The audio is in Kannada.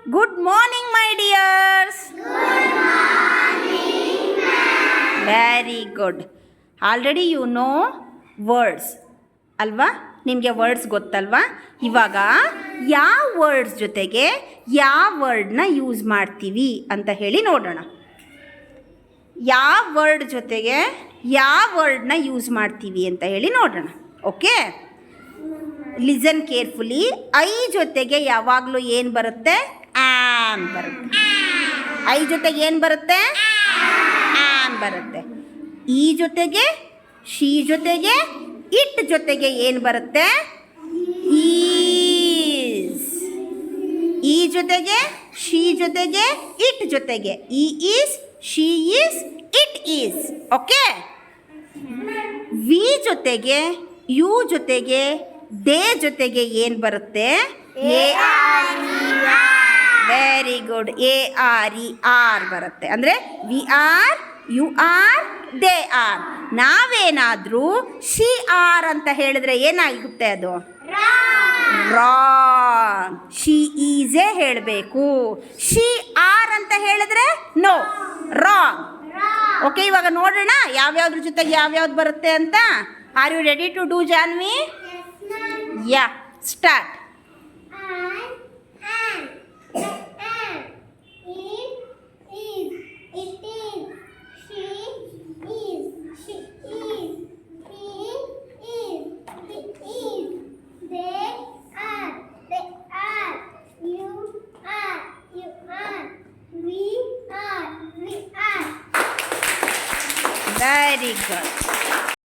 Good morning, my dears. Good morning, ma'am. Very good. Already you know words. ಅಲ್ವಾ? ನಿಮಗೆ ವರ್ಡ್ಸ್ ಗೊತ್ತಲ್ವಾ? ಇವಾಗ ಯಾವ ವರ್ಡ್ಸ್ ಜೊತೆಗೆ ಯಾವ ವರ್ಡ್ನ ಯೂಸ್ ಮಾಡ್ತೀವಿ ಅಂತ ಹೇಳಿ ನೋಡೋಣ. ಯಾವ ವರ್ಡ್ ಜೊತೆಗೆ ಯಾವ ವರ್ಡ್ನ ಯೂಸ್ ಮಾಡ್ತೀವಿ ಅಂತ ಹೇಳಿ ನೋಡೋಣ. Okay, listen carefully. ಐ ಜೊತೆಗೆ ಯಾವಾಗಲೂ ಏನು ಬರುತ್ತೆ? ಆ್ಯಮ್ ಬರುತ್ತೆ. ಐ ಜೊತೆಗೆ ಏನು ಬರುತ್ತೆ? ಆ್ಯಮ್ ಬರುತ್ತೆ. ಈ ಜೊತೆಗೆ, ಶಿ ಜೊತೆಗೆ, ಇಟ್ ಜೊತೆಗೆ ಏನು ಬರುತ್ತೆ? ಈಸ್. ಈ ಜೊತೆಗೆ, ಶಿ ಜೊತೆಗೆ, ಇಟ್ ಜೊತೆಗೆ ಈ is, she is, it is. Okay. We ಜೊತೆಗೆ, ಯು ಜೊತೆಗೆ, ದೇ ಜೊತೆಗೆ ಏನು ಬರುತ್ತೆ? A R. Very good. A R E are ಬರುತ್ತೆ. ಅಂದರೆ we are, you are, they are. ನಾವೇನಾದರೂ ಶಿ ಆರ್ ಅಂತ ಹೇಳಿದ್ರೆ ಏನಾಗುತ್ತೆ? ಅದು ರಾಂಗ್. ಶಿ ಈಸೇ ಹೇಳಬೇಕು. ಶಿ ಆರ್ ಅಂತ ಹೇಳಿದ್ರೆ ನೋ, ರಾಂಗ್. ಓಕೆ, ಇವಾಗ ನೋಡೋಣ ಯಾವ್ಯಾವ್ದ್ರ ಜೊತೆಗೆ ಯಾವ್ಯಾವ್ದು ಬರುತ್ತೆ ಅಂತ. Are you ready to do, Janvi? Yeah, start. Very good.